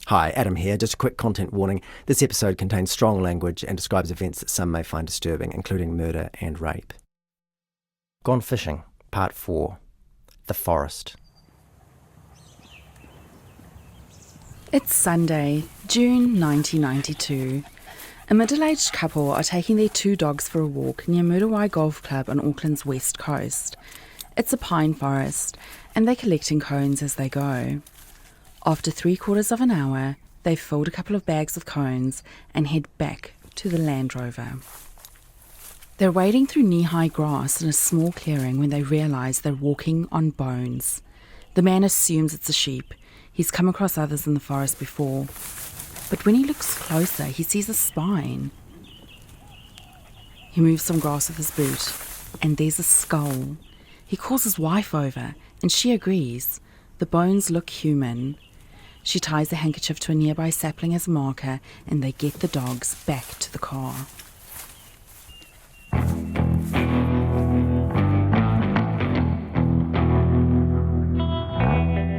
Hi, Adam here. Just a quick content warning. This episode contains strong language and describes events that some may find disturbing, including murder and rape. Gone Fishing, Part 4. The Forest. It's Sunday, June 1992. A middle-aged couple are taking their two dogs for a walk near Muriwai Golf Club on Auckland's west coast. It's a pine forest, and they're collecting cones as they go. After 3/4 of an hour, they've filled a couple of bags of cones and head back to the Land Rover. They're wading through knee-high grass in a small clearing when they realise they're walking on bones. The man assumes it's a sheep. He's come across others in the forest before. But when he looks closer, he sees a spine. He moves some grass with his boot, and there's a skull. He calls his wife over, and she agrees. The bones look human. She ties a handkerchief to a nearby sapling as a marker, and they get the dogs back to the car.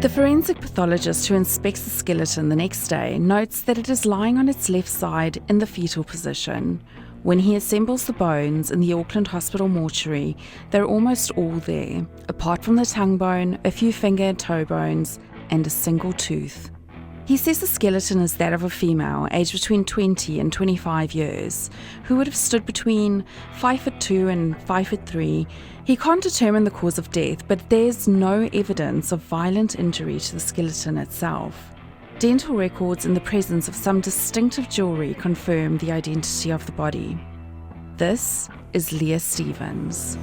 The forensic pathologist who inspects the skeleton the next day notes that it is lying on its left side in the fetal position. When he assembles the bones in the Auckland Hospital mortuary, they're almost all there, apart from the tongue bone, a few finger and toe bones, and a single tooth. He says the skeleton is that of a female, aged between 20 and 25 years, who would have stood between 5'2" and 5'3". He can't determine the cause of death, but there's no evidence of violent injury to the skeleton itself. Dental records in the presence of some distinctive jewellery confirm the identity of the body. This is Leah Stevens.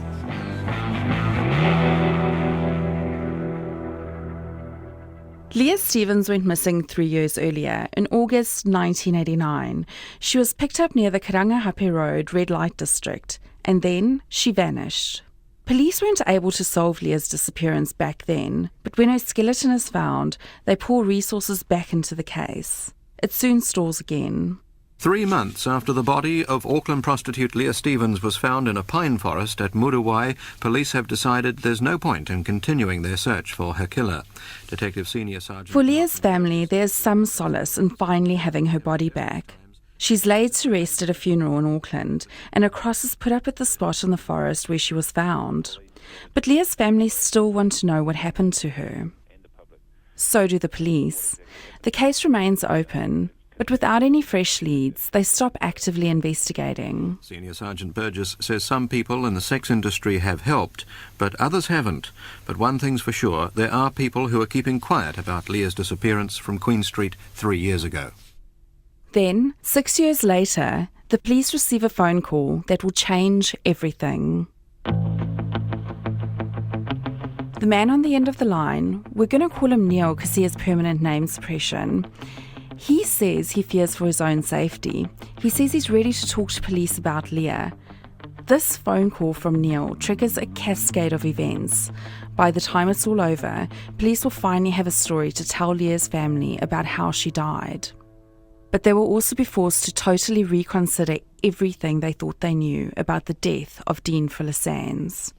Leah Stevens went missing 3 years earlier, in August 1989. She was picked up near the Karangahape Road red light district, and then she vanished. Police weren't able to solve Leah's disappearance back then, but when her skeleton is found, they pour resources back into the case. It soon stalls again. 3 months after the body of Auckland prostitute Leah Stevens was found in a pine forest at Muriwai, police have decided there's no point in continuing their search for her killer. Detective Senior Sergeant... For Leah's family, there's some solace in finally having her body back. She's laid to rest at a funeral in Auckland, and a cross is put up at the spot in the forest where she was found. But Leah's family still want to know what happened to her. So do the police. The case remains open, but without any fresh leads, they stop actively investigating. Senior Sergeant Burgess says some people in the sex industry have helped, but others haven't. But one thing's for sure, there are people who are keeping quiet about Leah's disappearance from Queen Street 3 years ago. Then, 6 years later, the police receive a phone call that will change everything. The man on the end of the line, we're going to call him Neil because he has permanent name suppression. He says he fears for his own safety. He says he's ready to talk to police about Leah. This phone call from Neil triggers a cascade of events. By the time it's all over, police will finally have a story to tell Leah's family about how she died. But they will also be forced to totally reconsider everything they thought they knew about the death of Deane Fuller-Sandys.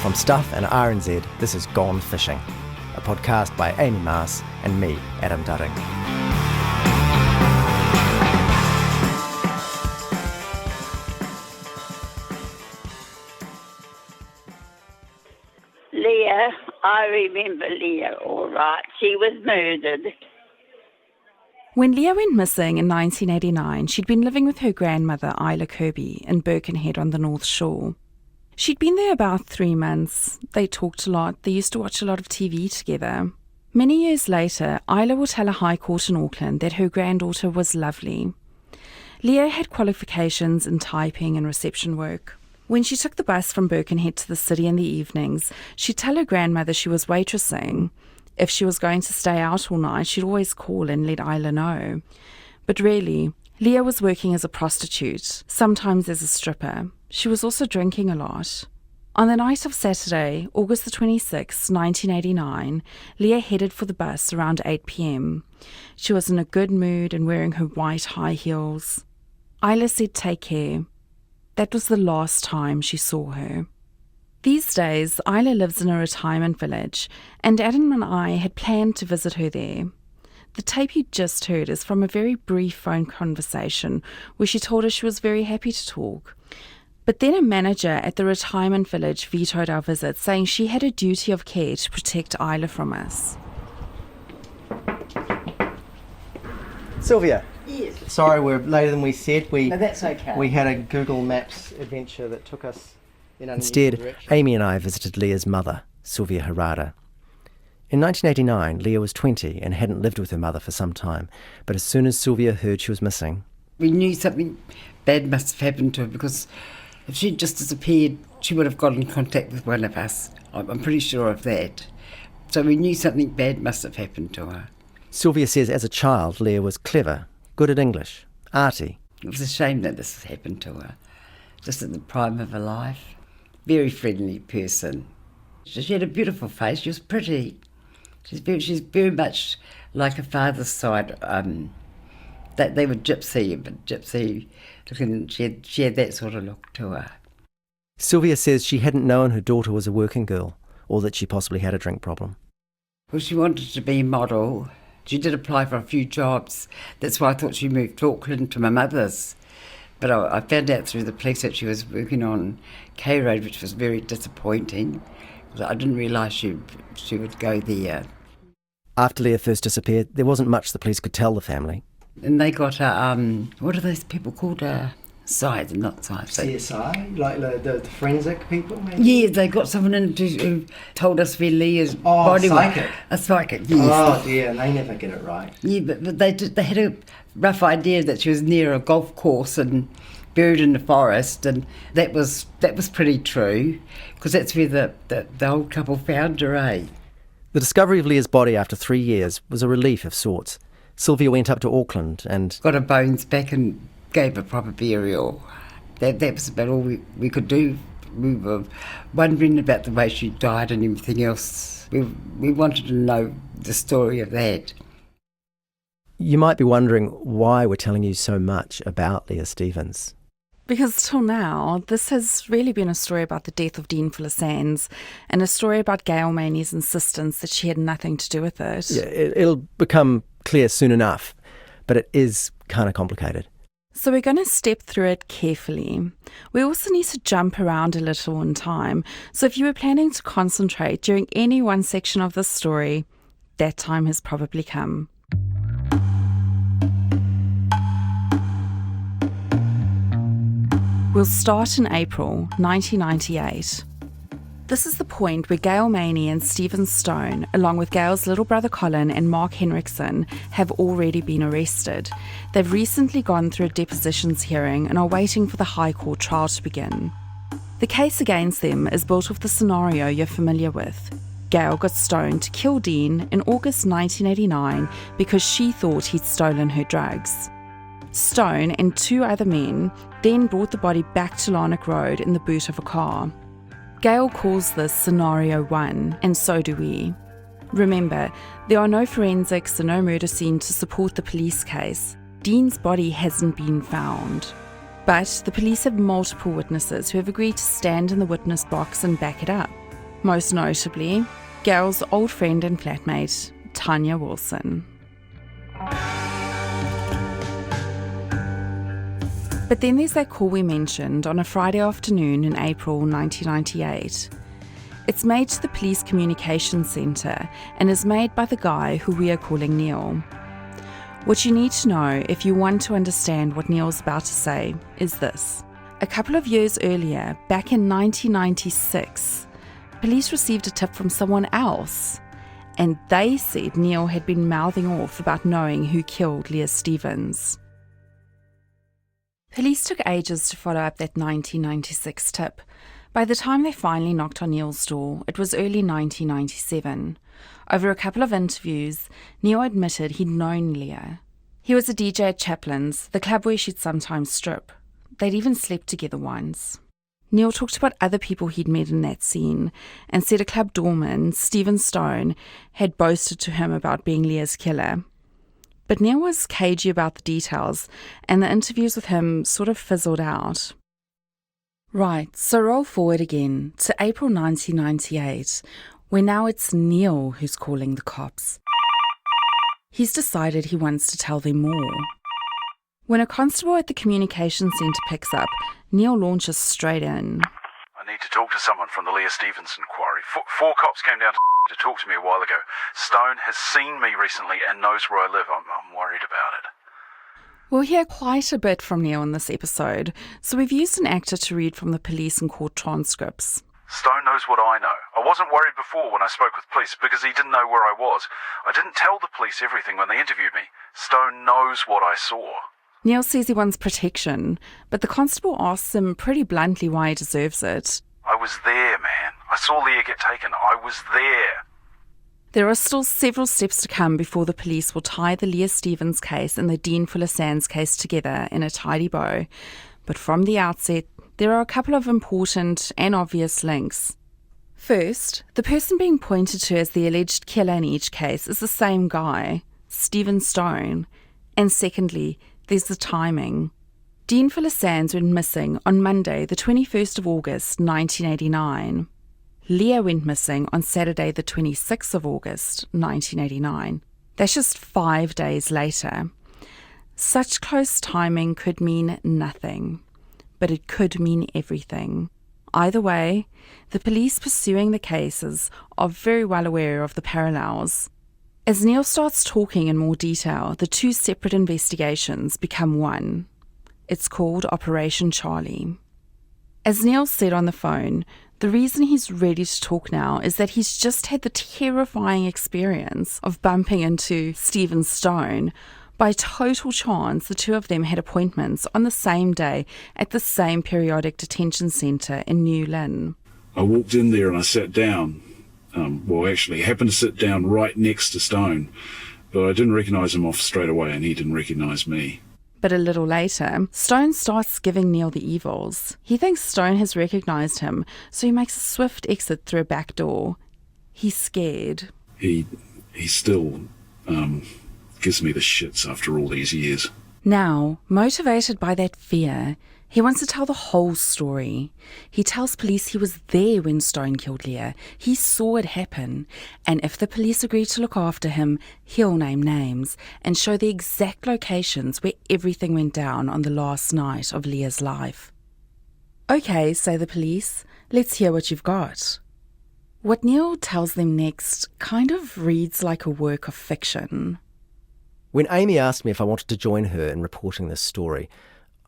From Stuff and RNZ, this is Gone Fishing, a podcast by Amy Mars and me, Adam Dudding. Leah, I remember Leah all right. She was murdered. When Leah went missing in 1989, she'd been living with her grandmother, Isla Kirby, in Birkenhead on the North Shore. She'd been there about 3 months. They talked a lot. They used to watch a lot of TV together. Many years later, Isla will tell a high court in Auckland that her granddaughter was lovely. Leah had qualifications in typing and reception work. When she took the bus from Birkenhead to the city in the evenings, she'd tell her grandmother she was waitressing. If she was going to stay out all night, she'd always call and let Isla know. But really, Leah was working as a prostitute, sometimes as a stripper. She was also drinking a lot. On the night of Saturday, August the 26th, 1989, Leah headed for the bus around 8 p.m. She was in a good mood and wearing her white high heels. Isla said take care. That was the last time she saw her. These days, Isla lives in a retirement village, and Adam and I had planned to visit her there. The tape you just heard is from a very brief phone conversation where she told us she was very happy to talk. But then a manager at the retirement village vetoed our visit, saying she had a duty of care to protect Isla from us. Sylvia. Yes. Sorry, we're later than we said. No, that's okay. We had a Google Maps adventure that took us in Instead, Amy and I visited Leah's mother, Sylvia Harada. In 1989, Leah was 20 and hadn't lived with her mother for some time, but as soon as Sylvia heard she was missing... We knew something bad must have happened to her, because if she'd just disappeared, she would have got in contact with one of us. I'm pretty sure of that. So we knew something bad must have happened to her. Sylvia says as a child, Leah was clever, good at English, arty. It was a shame that this happened to her, just at the prime of her life. Very friendly person. She had a beautiful face. She was pretty. She's very much like her father's side. That they were gypsy looking. She had that sort of look to her. Sylvia says she hadn't known her daughter was a working girl, or that she possibly had a drink problem. Well, she wanted to be a model. She did apply for a few jobs. That's why I thought she moved to Auckland to my mother's. But I found out through the police that she was working on K Road, which was very disappointing. I didn't realise she would go there. After Leah first disappeared, there wasn't much the police could tell the family. And they got what are those people called? Science, not science. CSI? Like the forensic people, maybe? Yeah, they got someone in who told us where Leah's body psychic. was. A psychic, yes. Oh dear, they never get it right. Yeah, but they had a rough idea that she was near a golf course and buried in the forest, and that was pretty true, because that's where the old couple found her, eh? The discovery of Leah's body after 3 years was a relief of sorts. Sylvia went up to Auckland and... got her bones back and gave her proper burial. That was about all we could do. We were wondering about the way she died and everything else. We wanted to know the story of that. You might be wondering why we're telling you so much about Leah Stevens. Because till now, this has really been a story about the death of Deane Fuller-Sandys and a story about Gail Maney's insistence that she had nothing to do with it. Yeah, it'll become clear soon enough, but it is kind of complicated. So we're going to step through it carefully. We also need to jump around a little in time. So if you were planning to concentrate during any one section of this story, that time has probably come. We'll start in April 1998. This is the point where Gail Maney and Stephen Stone, along with Gail's little brother Colin and Mark Henriksen, have already been arrested. They've recently gone through a depositions hearing and are waiting for the High Court trial to begin. The case against them is built off the scenario you're familiar with. Gail got Stone to kill Deane in August 1989 because she thought he'd stolen her drugs. Stone and 2 other men then brought the body back to Larnack Road in the boot of a car. Gail calls this Scenario 1, and so do we. Remember, there are no forensics and no murder scene to support the police case. Deane's body hasn't been found. But the police have multiple witnesses who have agreed to stand in the witness box and back it up. Most notably, Gail's old friend and flatmate, Tanya Wilson. But then there's that call we mentioned on a Friday afternoon in April 1998. It's made to the Police Communications Centre and is made by the guy who we are calling Neil. What you need to know if you want to understand what Neil's about to say is this. A couple of years earlier, back in 1996, police received a tip from someone else, and they said Neil had been mouthing off about knowing who killed Leah Stevens. Police took ages to follow up that 1996 tip. By the time they finally knocked on Neil's door, it was early 1997. Over a couple of interviews, Neil admitted he'd known Leah. He was a DJ at Chaplin's, the club where she'd sometimes strip. They'd even slept together once. Neil talked about other people he'd met in that scene and said a club doorman, Stephen Stone, had boasted to him about being Leah's killer. But Neil was cagey about the details, and the interviews with him sort of fizzled out. Right, so roll forward again to April 1998, where now it's Neil who's calling the cops. He's decided he wants to tell them more. When a constable at the communications centre picks up, Neil launches straight in. I need to talk to someone from the Leah Stevens inquiry. Four cops came down to talk to me a while ago. Stone has seen me recently and knows where I live. I'm worried about it. We'll hear quite a bit from Neil in this episode, so we've used an actor to read from the police and court transcripts. Stone knows what I know. I wasn't worried before when I spoke with police because he didn't know where I was. I didn't tell the police everything when they interviewed me. Stone knows what I saw. Neil says he wants protection, but the constable asks him pretty bluntly why he deserves it. I was there, man. I saw Leah get taken. I was there. There are still several steps to come before the police will tie the Leah Stevens case and the Deane Fuller-Sandys case together in a tidy bow. But from the outset, there are a couple of important and obvious links. First, the person being pointed to as the alleged killer in each case is the same guy, Stephen Stone. And secondly, there's the timing. Deane Fuller-Sandys went missing on Monday, the 21st of August, 1989. Leah went missing on Saturday, the 26th of August, 1989. That's just 5 days later. Such close timing could mean nothing, but it could mean everything. Either way, the police pursuing the cases are very well aware of the parallels. As Neil starts talking in more detail, the two separate investigations become one. It's called Operation Charlie. As Neil said on the phone, the reason he's ready to talk now is that he's just had the terrifying experience of bumping into Stephen Stone. By total chance, the two of them had appointments on the same day at the same periodic detention centre in New Lynn. I walked in there and I sat down. Actually happened to sit down right next to Stone, but I didn't recognise him off straight away and he didn't recognise me. But a little later, Stone starts giving Neil the evils. He thinks Stone has recognised him, so he makes a swift exit through a back door. He's scared. He still gives me the shits after all these years. Now, motivated by that fear, he wants to tell the whole story. He tells police he was there when Stone killed Leah. He saw it happen. And if the police agree to look after him, he'll name names and show the exact locations where everything went down on the last night of Leah's life. Okay, say the police, let's hear what you've got. What Neil tells them next kind of reads like a work of fiction. When Amy asked me if I wanted to join her in reporting this story,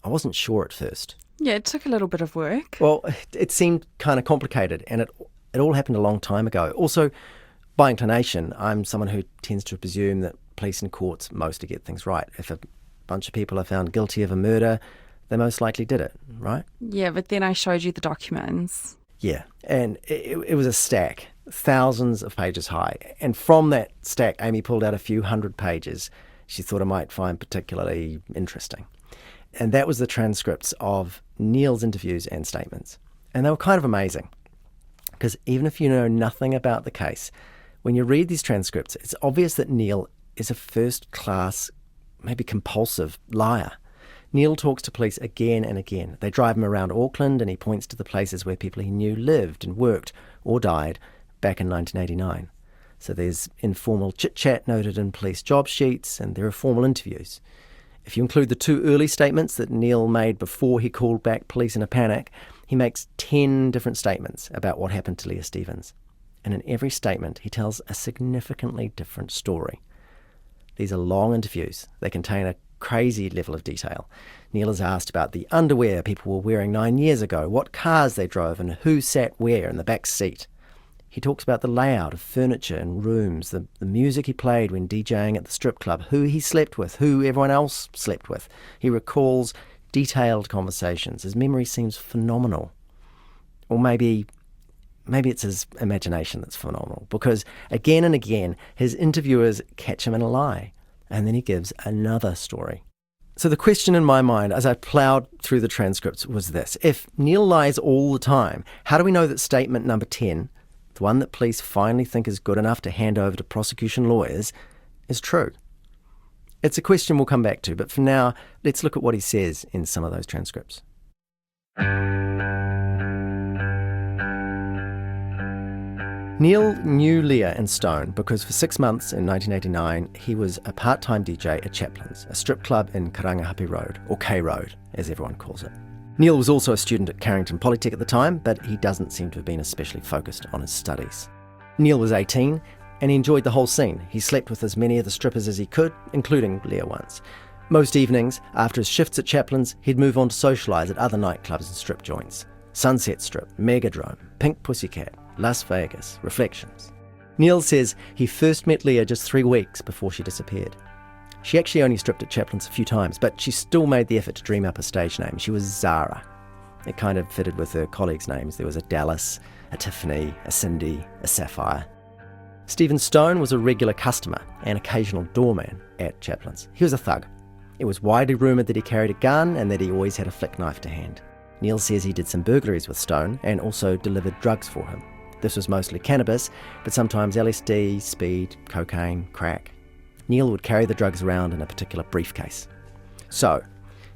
I wasn't sure at first. Yeah, it took a little bit of work. Well, it seemed kind of complicated, and it all happened a long time ago. Also, by inclination, I'm someone who tends to presume that police and courts mostly get things right. If a bunch of people are found guilty of a murder, they most likely did it, right? Yeah, but then I showed you the documents. Yeah, and it was a stack, thousands of pages high. And from that stack, Amy pulled out a few hundred pages she thought I might find particularly interesting. And that was the transcripts of Neil's interviews and statements. And they were kind of amazing. Because even if you know nothing about the case, when you read these transcripts, it's obvious that Neil is a first-class, maybe compulsive liar. Neil talks to police again and again. They drive him around Auckland and he points to the places where people he knew lived and worked or died back in 1989. So there's informal chit-chat noted in police job sheets, and there are formal interviews. If you include the two early statements that Neil made before he called back police in a panic, he makes 10 different statements about what happened to Leah Stevens. And in every statement, he tells a significantly different story. These are long interviews. They contain a crazy level of detail. Neil is asked about the underwear people were wearing 9 years ago, what cars they drove, and who sat where in the back seat. He talks about the layout of furniture and rooms, the music he played when DJing at the strip club, who he slept with, who everyone else slept with. He recalls detailed conversations. His memory seems phenomenal. Or maybe it's his imagination that's phenomenal, because again and again his interviewers catch him in a lie, and then he gives another story. So the question in my mind as I ploughed through the transcripts was this. If Neil lies all the time, how do we know that statement number 10, the one that police finally think is good enough to hand over to prosecution lawyers, is true? It's a question we'll come back to, but for now, let's look at what he says in some of those transcripts. Neil knew Leah and Stone because for 6 months in 1989 he was a part-time DJ at Chaplin's, a strip club in Karangahape Road, or K Road as everyone calls it. Neil was also a student at Carrington Polytech at the time, but he doesn't seem to have been especially focused on his studies. Neil was 18 and he enjoyed the whole scene. He slept with as many of the strippers as he could, including Leah once. Most evenings, after his shifts at Chaplin's, he'd move on to socialise at other nightclubs and strip joints. Sunset Strip, Megadrome, Pink Pussycat, Las Vegas, Reflections. Neil says he first met Leah just 3 weeks before she disappeared. She actually only stripped at Chaplin's a few times, but she still made the effort to dream up a stage name. She was Zara. It kind of fitted with her colleagues' names. There was a Dallas, a Tiffany, a Cindy, a Sapphire. Stephen Stone was a regular customer and occasional doorman at Chaplin's. He was a thug. It was widely rumoured that he carried a gun and that he always had a flick knife to hand. Neil says he did some burglaries with Stone and also delivered drugs for him. This was mostly cannabis, but sometimes LSD, speed, cocaine, crack. Neil would carry the drugs around in a particular briefcase. So,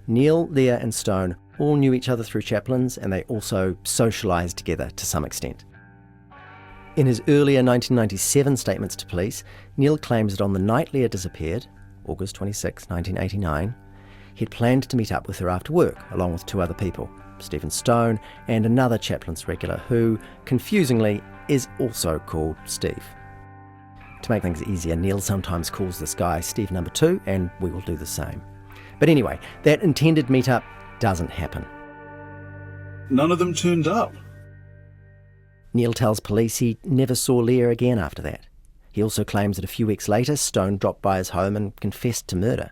Neil, Leah and Stone all knew each other through Chaplin's, and they also socialised together to some extent. In his earlier 1997 statements to police, Neil claims that on the night Leah disappeared, August 26, 1989, he'd planned to meet up with her after work, along with 2 other people, Stephen Stone and another Chaplin's regular who, confusingly, is also called Steve. To make things easier, Neil sometimes calls this guy Steve number 2, and we will do the same. But anyway, that intended meet-up doesn't happen. None of them turned up. Neil tells police he never saw Leah again after that. He also claims that a few weeks later, Stone dropped by his home and confessed to murder.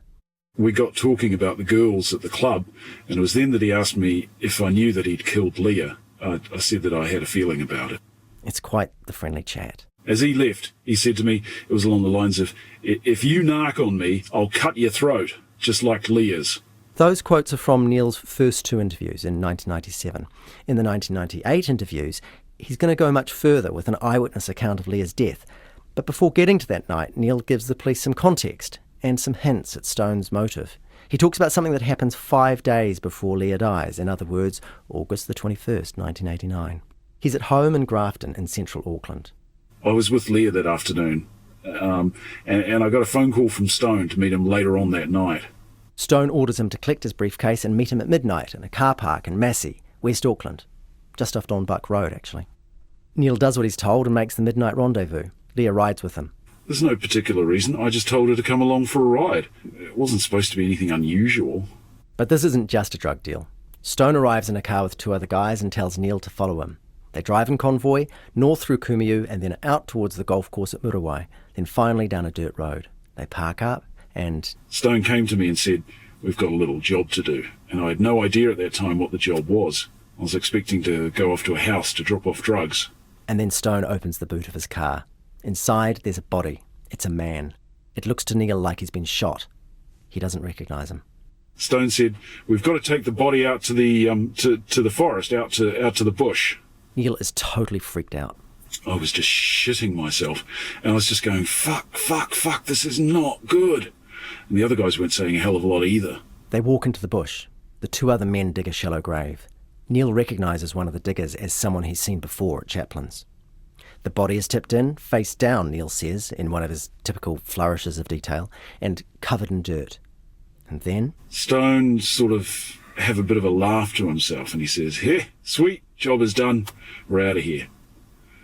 We got talking about the girls at the club, and it was then that he asked me if I knew that he'd killed Leah. I said that I had a feeling about it. It's quite the friendly chat. As he left, he said to me, it was along the lines of, if you narc on me, I'll cut your throat, just like Leah's. Those quotes are from Neil's first 2 interviews in 1997. In the 1998 interviews, he's going to go much further with an eyewitness account of Leah's death. But before getting to that night, Neil gives the police some context and some hints at Stone's motive. He talks about something that happens 5 days before Leah dies, in other words, August the 21st, 1989. He's at home in Grafton in central Auckland. I was with Leah that afternoon, and I got a phone call from Stone to meet him later on that night. Stone orders him to collect his briefcase and meet him at midnight in a car park in Massey, West Auckland, just off Donbuck Road, actually. Neil does what he's told and makes the midnight rendezvous. Leah rides with him. There's no particular reason. I just told her to come along for a ride. It wasn't supposed to be anything unusual. But this isn't just a drug deal. Stone arrives in a car with 2 other guys and tells Neil to follow him. They drive in convoy, north through Kumiu and then out towards the golf course at Muriwai, then finally down a dirt road. They park up and... Stone came to me and said, we've got a little job to do. And I had no idea at that time what the job was. I was expecting to go off to a house to drop off drugs. And then Stone opens the boot of his car. Inside, there's a body. It's a man. It looks to Neil like he's been shot. He doesn't recognise him. Stone said, we've got to take the body out to the to the forest, out to the bush. Neil is totally freaked out. I was just shitting myself, and I was just going, fuck, this is not good. And the other guys weren't saying a hell of a lot either. They walk into the bush. The 2 other men dig a shallow grave. Neil recognises one of the diggers as someone he's seen before at Chaplin's. The body is tipped in, face down, Neil says, in one of his typical flourishes of detail, and covered in dirt. And then... Stone sort of have a bit of a laugh to himself, and he says, "Hey, sweet, job is done, we're out of here."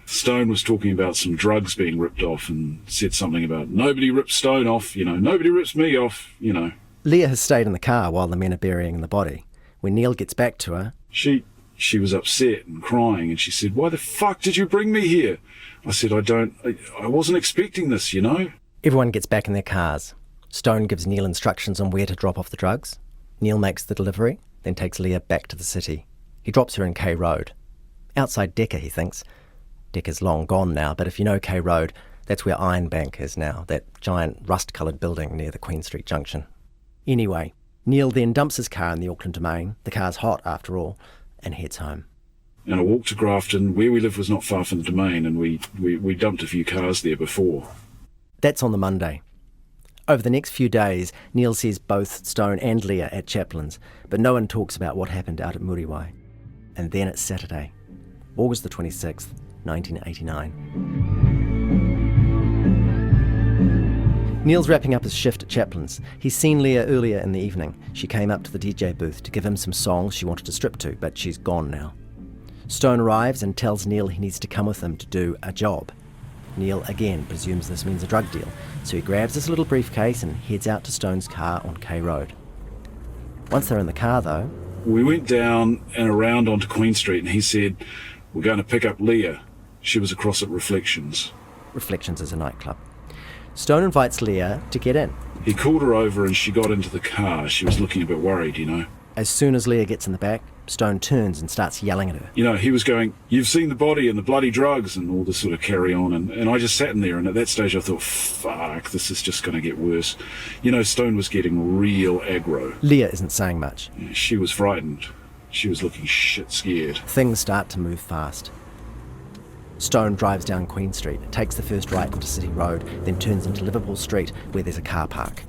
Stone was talking about some drugs being ripped off and said something about, nobody rips Stone off, nobody rips me off, Leah has stayed in the car while the men are burying the body. When Neil gets back to her... She was upset and crying, and she said, "Why the fuck did you bring me here?" I said, I wasn't expecting this, Everyone gets back in their cars. Stone gives Neil instructions on where to drop off the drugs. Neil makes the delivery, then takes Leah back to the city. He drops her in K Road. Outside Decca, he thinks. Decca's long gone now, but if you know K Road, that's where Iron Bank is now, that giant rust-coloured building near the Queen Street Junction. Anyway, Neil then dumps his car in the Auckland Domain, the car's hot after all, and heads home. And I walked to Grafton. Where we lived was not far from the Domain, and we dumped a few cars there before. That's on the Monday. Over the next few days, Neil sees both Stone and Leah at Chaplin's, but no one talks about what happened out at Muriwai. And then it's Saturday, August the 26th, 1989. Neil's wrapping up his shift at Chaplin's. He's seen Leah earlier in the evening. She came up to the DJ booth to give him some songs she wanted to strip to, but she's gone now. Stone arrives and tells Neil he needs to come with him to do a job. Neil again presumes this means a drug deal, so he grabs his little briefcase and heads out to Stone's car on K Road. Once they're in the car, though... We went down and around onto Queen Street, and he said, "We're going to pick up Leah." She was across at Reflections. Reflections is a nightclub. Stone invites Leah to get in. He called her over and she got into the car. She was looking a bit worried, you know. As soon as Leah gets in the back, Stone turns and starts yelling at her. You know, he was going, "You've seen the body and the bloody drugs," and all this sort of carry on. And I just sat in there, and at that stage I thought, fuck, this is just going to get worse. You know, Stone was getting real aggro. Leah isn't saying much. She was frightened. She was looking shit scared. Things start to move fast. Stone drives down Queen Street, takes the first right into City Road, then turns into Liverpool Street, where there's a car park.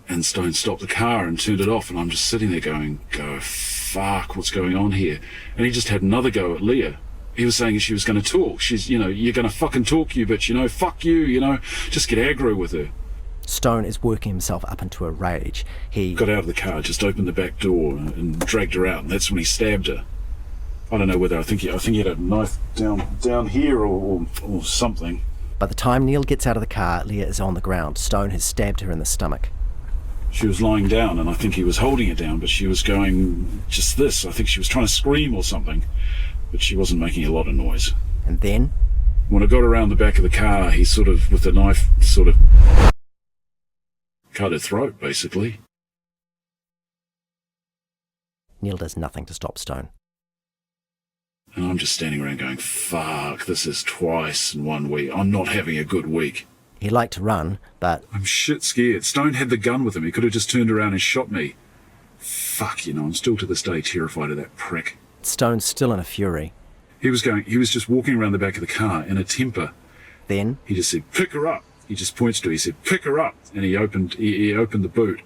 And Stone stopped the car and turned it off, and I'm just sitting there going, fuck, what's going on here? And he just had another go at Leah. He was saying she was going to talk. She's, you know, "You're going to fucking talk, you bitch, you know, fuck you, you know, just get aggro with her." Stone is working himself up into a rage. He got out of the car, just opened the back door and dragged her out, and that's when he stabbed her. I don't know whether, I think he had a knife down here or something. By the time Neil gets out of the car, Leah is on the ground. Stone has stabbed her in the stomach. She was lying down, and I think he was holding her down, but she was going just this. I think she was trying to scream or something, but she wasn't making a lot of noise. And then? When I got around the back of the car, he sort of, with the knife, sort of cut her throat, basically. Neil does nothing to stop Stone. And I'm just standing around going, fuck, this is twice in 1 week. I'm not having a good week. He'd like to run, but... I'm shit scared. Stone had the gun with him. He could have just turned around and shot me. Fuck, you know, I'm still to this day terrified of that prick. Stone's still in a fury. He was just walking around the back of the car in a temper. Then? He just said, "Pick her up." He just points to her. He said, "Pick her up." And he opened the boot.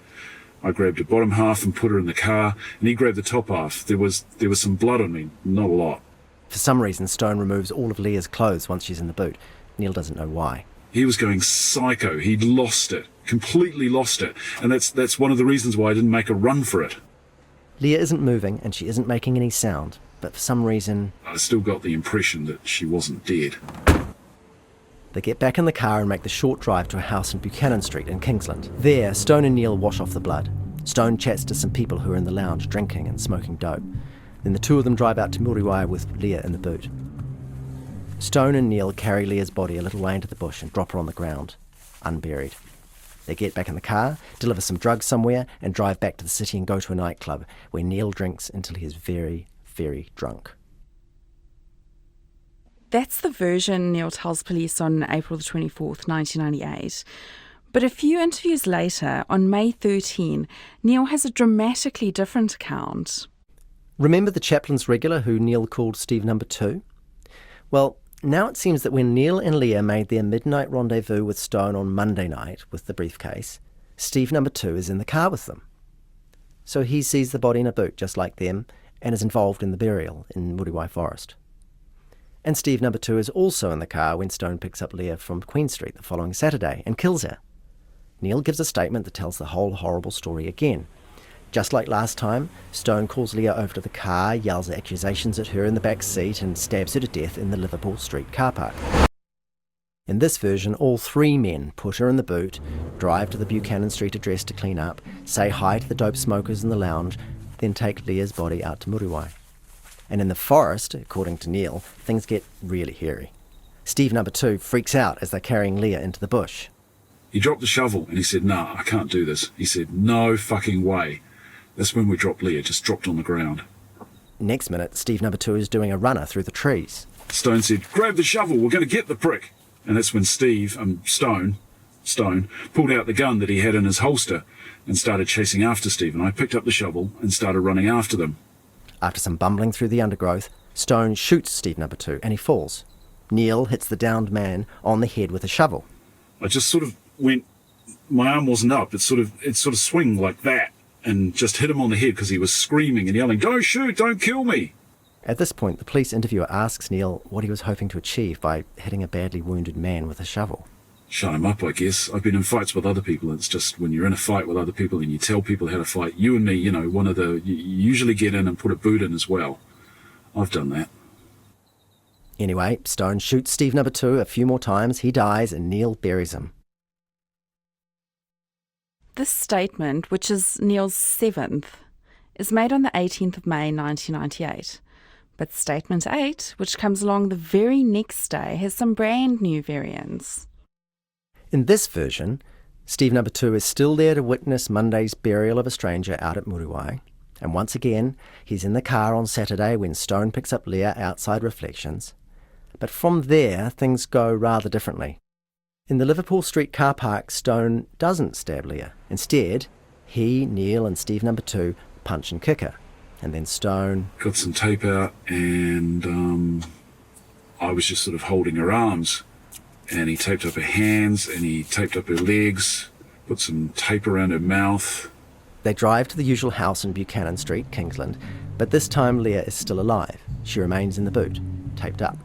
I grabbed the bottom half and put her in the car, and he grabbed the top half. There was some blood on me, not a lot. For some reason, Stone removes all of Leah's clothes once she's in the boot. Neil doesn't know why. He was going psycho. He'd lost it. Completely lost it. And that's one of the reasons why I didn't make a run for it. Leah isn't moving, and she isn't making any sound. But for some reason... I still got the impression that she wasn't dead. They get back in the car and make the short drive to a house in Buchanan Street in Kingsland. There, Stone and Neil wash off the blood. Stone chats to some people who are in the lounge drinking and smoking dope. Then the two of them drive out to Muriwai with Leah in the boot. Stone and Neil carry Leah's body a little way into the bush and drop her on the ground, unburied. They get back in the car, deliver some drugs somewhere, and drive back to the city and go to a nightclub where Neil drinks until he is very, very drunk. That's the version Neil tells police on April the 24th, 1998. But a few interviews later, on May 13, Neil has a dramatically different account. Remember the Chaplin's regular who Neil called Steve Number 2? Well, now it seems that when Neil and Leah made their midnight rendezvous with Stone on Monday night with the briefcase, Steve Number 2 is in the car with them. So he sees the body in a boot just like them and is involved in the burial in Muriwai Forest. And Steve Number 2 is also in the car when Stone picks up Leah from Queen Street the following Saturday and kills her. Neil gives a statement that tells the whole horrible story again. Just like last time, Stone calls Leah over to the car, yells accusations at her in the back seat and stabs her to death in the Liverpool Street car park. In this version, all three men put her in the boot, drive to the Buchanan Street address to clean up, say hi to the dope smokers in the lounge, then take Leah's body out to Muriwai. And in the forest, according to Neil, things get really hairy. Steve Number 2 freaks out as they're carrying Leah into the bush. He dropped the shovel and he said, "Nah, I can't do this." He said, "No fucking way." That's when we dropped Leah, just dropped on the ground. Next minute, Steve Number 2 is doing a runner through the trees. Stone said, "Grab the shovel, we're going to get the prick." And that's when Stone Stone, pulled out the gun that he had in his holster and started chasing after Stephen. I picked up the shovel and started running after them. After some bumbling through the undergrowth, Stone shoots Steve number 2 and he falls. Neil hits the downed man on the head with a shovel. I just sort of went, my arm wasn't up, it sort of swung like that and just hit him on the head because he was screaming and yelling, "Don't shoot, don't kill me." At this point, the police interviewer asks Neil what he was hoping to achieve by hitting a badly wounded man with a shovel. Shut him up, I guess. I've been in fights with other people. It's just when you're in a fight with other people and you tell people how to fight, you and me, you usually get in and put a boot in as well. I've done that. Anyway, Stone shoots Steve number 2 a few more times, he dies, and Neil buries him. This statement, which is Neil's 7th, is made on the 18th of May 1998. But Statement 8, which comes along the very next day, has some brand new variants. In this version, Steve number 2 is still there to witness Monday's burial of a stranger out at Muruwai. And once again, he's in the car on Saturday when Stone picks up Leah outside Reflections. But from there, things go rather differently. In the Liverpool Street car park, Stone doesn't stab Leah. Instead, he, Neil and Steve number 2 punch and kick her. And then Stone got some tape out and I was just sort of holding her arms. And he taped up her hands and he taped up her legs, put some tape around her mouth. They drive to the usual house in Buchanan Street, Kingsland, but this time Leah is still alive. She remains in the boot, taped up.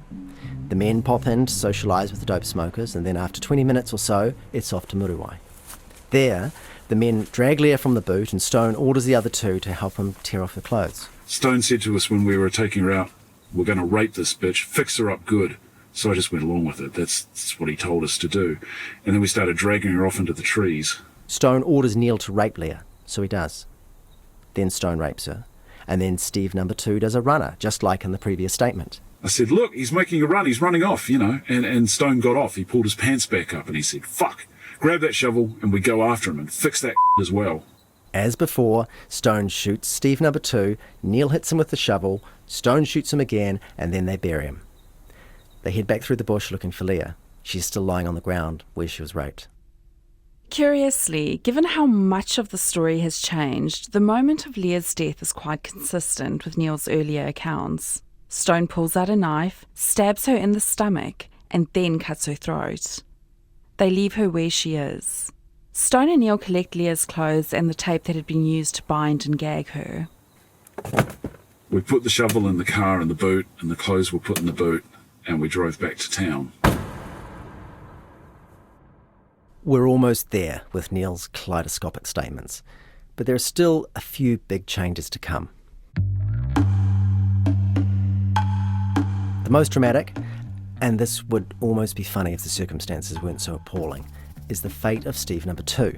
The men pop in to socialise with the dope smokers, and then after 20 minutes or so, it's off to Muruwai. There, the men drag Leah from the boot and Stone orders the other 2 to help him tear off her clothes. Stone said to us when we were taking her out, "We're going to rape this bitch, fix her up good." So I just went along with it. That's what he told us to do. And then we started dragging her off into the trees. Stone orders Neil to rape Leah, so he does. Then Stone rapes her. And then Steve number 2 does a runner, just like in the previous statement. I said, "Look, he's making a run, he's running off, And Stone got off. He pulled his pants back up and he said, "Fuck, grab that shovel," and we go after him and fix that as well. As before, Stone shoots Steve number 2, Neil hits him with the shovel, Stone shoots him again, and then they bury him. They head back through the bush looking for Leah. She's still lying on the ground where she was raped. Curiously, given how much of the story has changed, the moment of Leah's death is quite consistent with Neil's earlier accounts. Stone pulls out a knife, stabs her in the stomach, and then cuts her throat. They leave her where she is. Stone and Neil collect Leah's clothes and the tape that had been used to bind and gag her. We put the shovel in the car and the boot, and the clothes were put in the boot, and we drove back to town. We're almost there with Neil's kaleidoscopic statements, but there are still a few big changes to come. The most dramatic, and this would almost be funny if the circumstances weren't so appalling, is the fate of Steve number 2.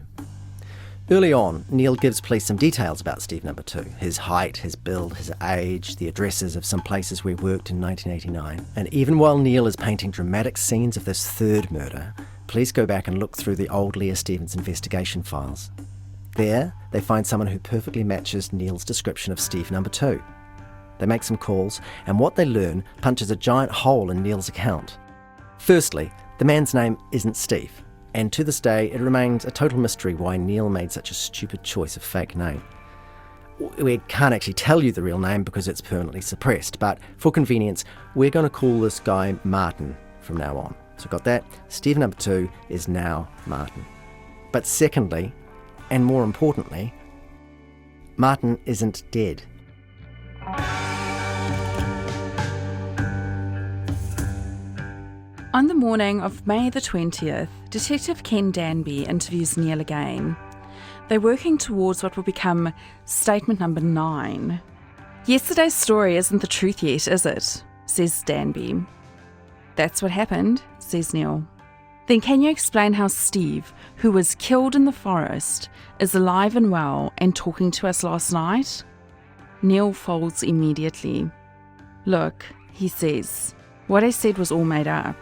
Early on, Neil gives police some details about Steve number 2, his height, his build, his age, the addresses of some places where he worked in 1989. And even while Neil is painting dramatic scenes of this third murder, police go back and look through the old Leah Stevens investigation files. There, they find someone who perfectly matches Neil's description of Steve number 2. They make some calls, and what they learn punches a giant hole in Neil's account. Firstly, the man's name isn't Steve. And to this day, it remains a total mystery why Neil made such a stupid choice of fake name. We can't actually tell you the real name because it's permanently suppressed, but for convenience, we're going to call this guy Martin from now on. So got that? Steve number 2 is now Martin. But secondly, and more importantly, Martin isn't dead. On the morning of May the 20th, Detective Ken Danby interviews Neil again. They're working towards what will become statement number 9. "Yesterday's story isn't the truth yet, is it?" says Danby. "That's what happened," says Neil. "Then can you explain how Steve, who was killed in the forest, is alive and well and talking to us last night?" Neil folds immediately. "Look," he says, "what I said was all made up."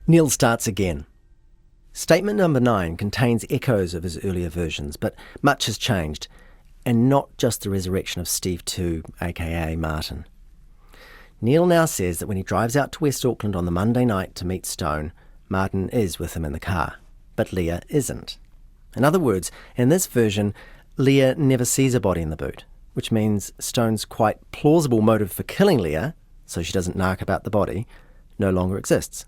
Neil starts again. Statement number 9 contains echoes of his earlier versions, but much has changed, and not just the resurrection of Steve 2, aka Martin. Neil now says that when he drives out to West Auckland on the Monday night to meet Stone, Martin is with him in the car, but Leah isn't. In other words, in this version, Leah never sees a body in the boot, which means Stone's quite plausible motive for killing Leah, so she doesn't narc about the body, no longer exists.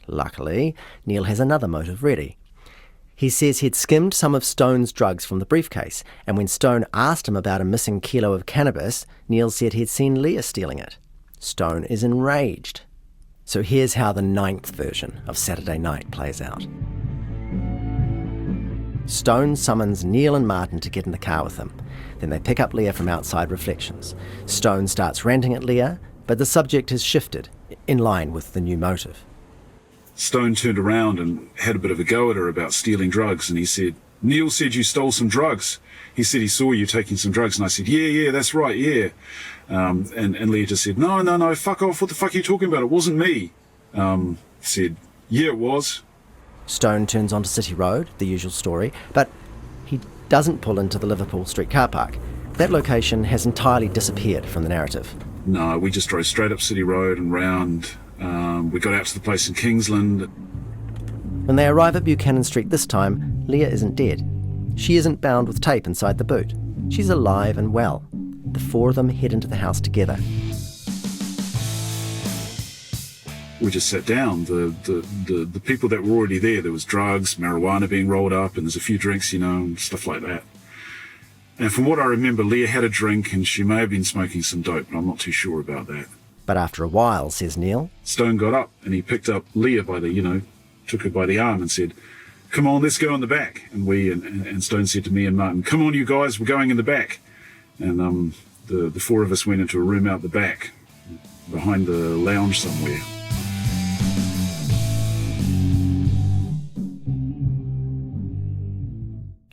Luckily, Neil has another motive ready. He says he'd skimmed some of Stone's drugs from the briefcase, and when Stone asked him about a missing kilo of cannabis, Neil said he'd seen Leah stealing it. Stone is enraged. So here's how the 9th version of Saturday Night plays out. Stone summons Neil and Martin to get in the car with him. Then they pick up Leah from outside Reflections. Stone starts ranting at Leah, but the subject has shifted, in line with the new motive. Stone turned around and had a bit of a go at her about stealing drugs, and he said, "Neil said you stole some drugs. He said he saw you taking some drugs." And I said, yeah, that's right, yeah. And Leah just said, no, fuck off, what the fuck are you talking about? It wasn't me. Said, yeah, it was. Stone turns onto City Road, the usual story, but he doesn't pull into the Liverpool Street car park. That location has entirely disappeared from the narrative. No, we just drove straight up City Road and round. We got out to the place in Kingsland. When they arrive at Buchanan Street this time, Leah isn't dead. She isn't bound with tape inside the boot. She's alive and well. The four of them head into the house together. We just sat down. The people that were already there was drugs, marijuana being rolled up, and there's a few drinks, and stuff like that. And from what I remember, Leah had a drink and she may have been smoking some dope, but I'm not too sure about that. But after a while, says Neil, Stone got up and he picked up Leah by the, took her by the arm and said, "Come on, let's go in the back." And Stone said to me and Martin, "Come on, you guys, we're going in the back." And the four of us went into a room out the back, behind the lounge somewhere.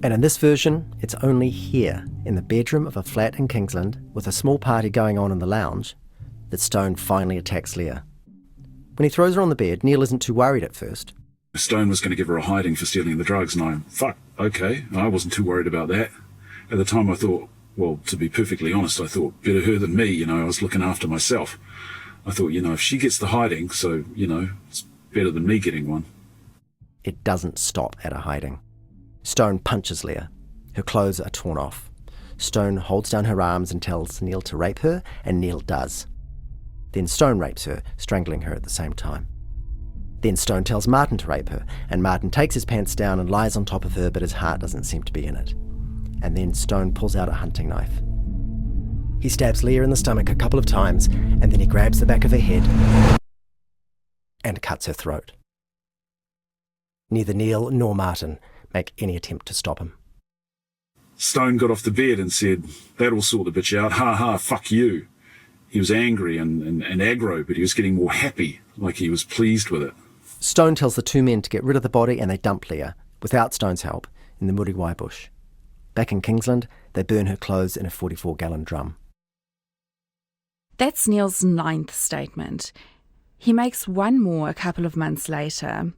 And in this version, it's only here, in the bedroom of a flat in Kingsland, with a small party going on in the lounge, that Stone finally attacks Leah. When he throws her on the bed, Neil isn't too worried at first. Stone was going to give her a hiding for stealing the drugs, and okay, I wasn't too worried about that. At the time I thought, well, to be perfectly honest, I thought better her than me, I was looking after myself. I thought, if she gets the hiding, so, it's better than me getting one. It doesn't stop at a hiding. Stone punches Leah. Her clothes are torn off. Stone holds down her arms and tells Neil to rape her, and Neil does. Then Stone rapes her, strangling her at the same time. Then Stone tells Martin to rape her, and Martin takes his pants down and lies on top of her, but his heart doesn't seem to be in it. And then Stone pulls out a hunting knife. He stabs Leah in the stomach a couple of times, and then he grabs the back of her head and cuts her throat. Neither Neil nor Martin make any attempt to stop him. Stone got off the bed and said, "That'll sort the bitch out, ha ha, fuck you." He was angry and aggro, but he was getting more happy, like he was pleased with it. Stone tells the two men to get rid of the body, and they dump Leah, without Stone's help, in the Muriwai bush. Back in Kingsland, they burn her clothes in a 44-gallon drum. That's Neil's 9th statement. He makes one more a couple of months later.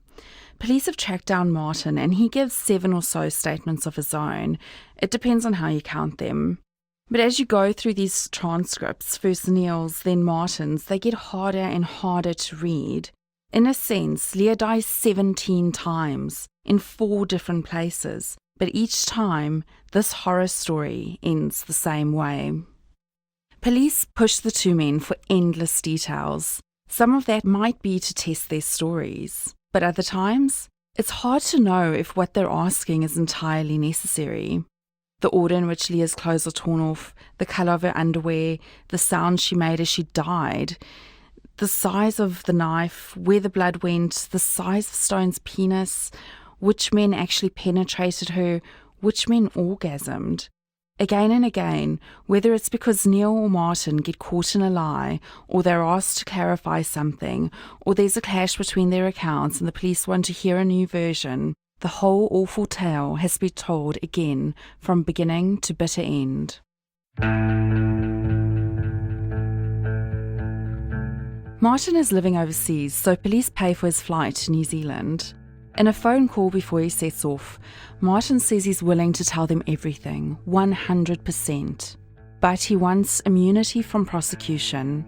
Police have tracked down Martin, and he gives 7 or so statements of his own. It depends on how you count them. But as you go through these transcripts, first Neil's, then Martin's, they get harder and harder to read. In a sense, Leah dies 17 times in 4 different places, but each time, this horror story ends the same way. Police push the two men for endless details. Some of that might be to test their stories, but other times, it's hard to know if what they're asking is entirely necessary. The order in which Leah's clothes are torn off, the colour of her underwear, the sound she made as she died, the size of the knife, where the blood went, the size of Stone's penis, which men actually penetrated her, which men orgasmed. Again and again, whether it's because Neil or Martin get caught in a lie, or they're asked to clarify something, or there's a clash between their accounts and the police want to hear a new version, the whole awful tale has been told again from beginning to bitter end. Martin is living overseas, so police pay for his flight to New Zealand. In a phone call before he sets off, Martin says he's willing to tell them everything, 100%. But he wants immunity from prosecution.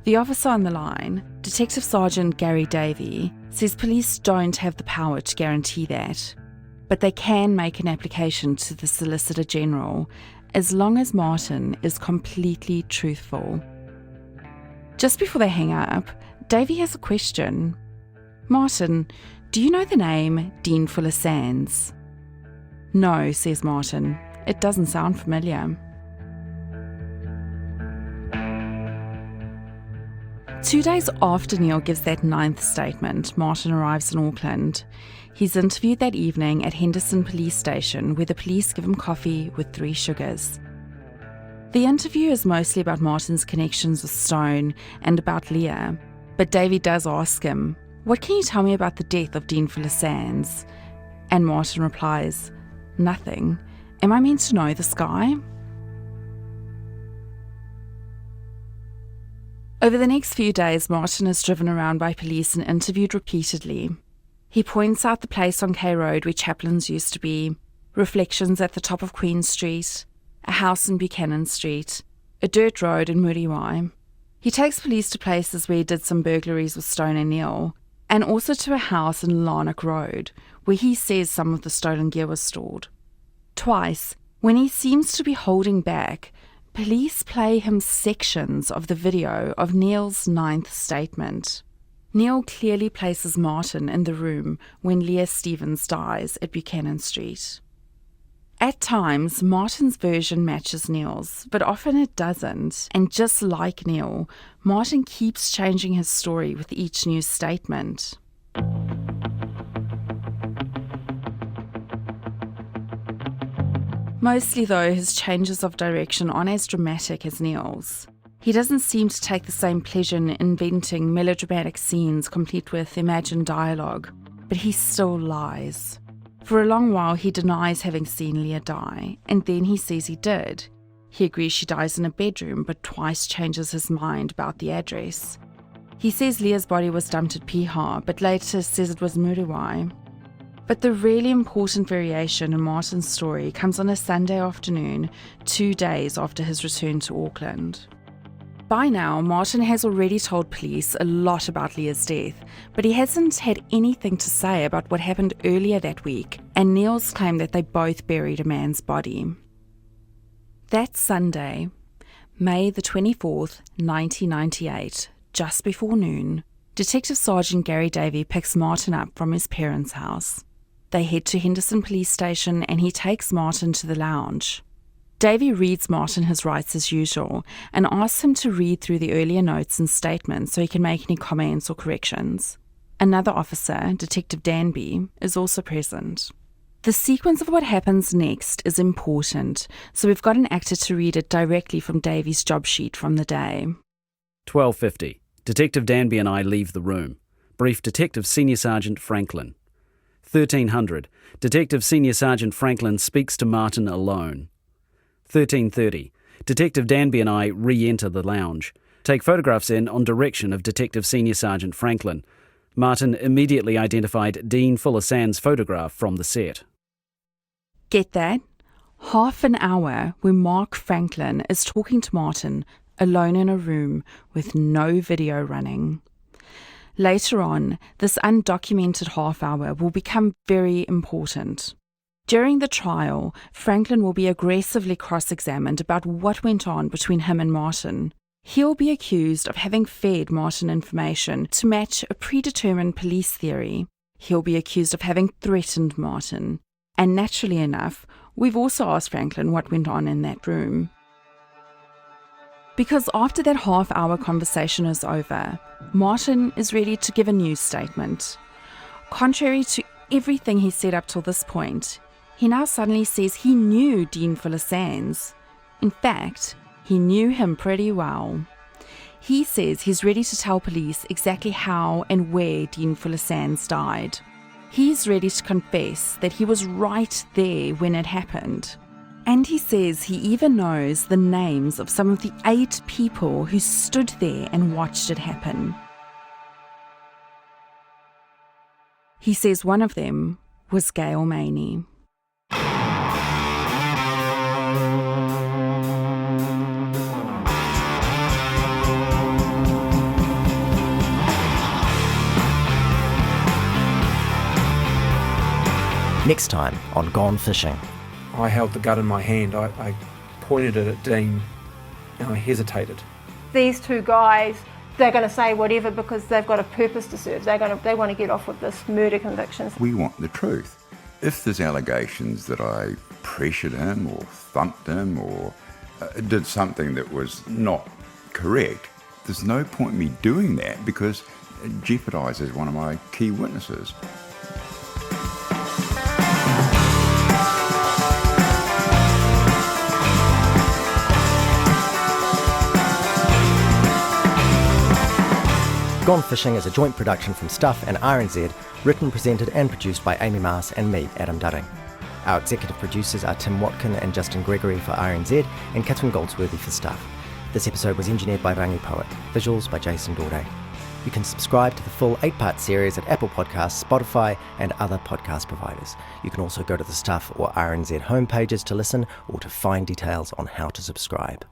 The officer on the line, Detective Sergeant Gary Davey, says police don't have the power to guarantee that, but they can make an application to the Solicitor General as long as Martin is completely truthful. Just before they hang up, Davey has a question. Martin, do you know the name Deane Fuller-Sandys? No, says Martin. It doesn't sound familiar. 2 days after Neil gives that 9th statement, Martin arrives in Auckland. He's interviewed that evening at Henderson Police Station, where the police give him coffee with 3 sugars. The interview is mostly about Martin's connections with Stone and about Leah, but Davey does ask him, "What can you tell me about the death of Deane Fuller-Sandys?" And Martin replies, "Nothing. Am I meant to know this guy?" Over the next few days, Martin is driven around by police and interviewed repeatedly. He points out the place on K Road where Chaplin's used to be, reflections at the top of Queen Street, a house in Buchanan Street, a dirt road in Muriwai. He takes police to places where he did some burglaries with Stone and Neil, and also to a house in Larnock Road, where he says some of the stolen gear was stored. Twice, when he seems to be holding back, police play him sections of the video of Neil's 9th statement. Neil clearly places Martin in the room when Leah Stevens dies at Buchanan Street. At times, Martin's version matches Neil's, but often it doesn't, and just like Neil, Martin keeps changing his story with each new statement. Mostly, though, his changes of direction aren't as dramatic as Neil's. He doesn't seem to take the same pleasure in inventing melodramatic scenes complete with imagined dialogue, but he still lies. For a long while, he denies having seen Leah die, and then he says he did. He agrees she dies in a bedroom, but twice changes his mind about the address. He says Leah's body was dumped at Piha, but later says it was Muriwai. But the really important variation in Martin's story comes on a Sunday afternoon, 2 days after his return to Auckland. By now, Martin has already told police a lot about Leah's death, but he hasn't had anything to say about what happened earlier that week and Neil's claim that they both buried a man's body. That Sunday, May the 24th, 1998, just before noon, Detective Sergeant Gary Davey picks Martin up from his parents' house. They head to Henderson Police Station and he takes Martin to the lounge. Davey reads Martin his rights as usual and asks him to read through the earlier notes and statements so he can make any comments or corrections. Another officer, Detective Danby, is also present. The sequence of what happens next is important, so we've got an actor to read it directly from Davey's job sheet from the day. 12:50. Detective Danby and I leave the room. Brief Detective Senior Sergeant Franklin. 1300. Detective Senior Sergeant Franklin speaks to Martin alone. 13:30. Detective Danby and I re-enter the lounge. Take photographs in on direction of Detective Senior Sergeant Franklin. Martin immediately identified Deane Fuller-Sandys' photograph from the set. Get that? Half an hour where Mark Franklin is talking to Martin alone in a room with no video running. Later on, this undocumented half hour will become very important. During the trial, Franklin will be aggressively cross-examined about what went on between him and Martin. He'll be accused of having fed Martin information to match a predetermined police theory. He'll be accused of having threatened Martin. And naturally enough, we've also asked Franklin what went on in that room. Because after that half-hour conversation is over, Martin is ready to give a new statement. Contrary to everything he said up till this point, he now suddenly says he knew Deane Fuller-Sandys. In fact, he knew him pretty well. He says he's ready to tell police exactly how and where Deane Fuller-Sandys died. He's ready to confess that he was right there when it happened. And he says he even knows the names of some of the 8 people who stood there and watched it happen. He says one of them was Gail Maney. Next time on Gone Fishing. I held the gun in my hand. I pointed it at Deane and I hesitated. These two guys, they're going to say whatever because they've got a purpose to serve. They want to get off with this murder convictions. We want the truth. If there's allegations that I pressured him or thumped him or did something that was not correct, there's no point in me doing that because it jeopardises one of my key witnesses. Gone Fishing is a joint production from Stuff and RNZ, written, presented and produced by Amy Mars and me, Adam Dudding. Our executive producers are Tim Watkin and Justin Gregory for RNZ and Catherine Goldsworthy for Stuff. This episode was engineered by Rangi Poet, visuals by Jason Dorde. You can subscribe to the full 8-part series at Apple Podcasts, Spotify and other podcast providers. You can also go to the Stuff or RNZ homepages to listen or to find details on how to subscribe.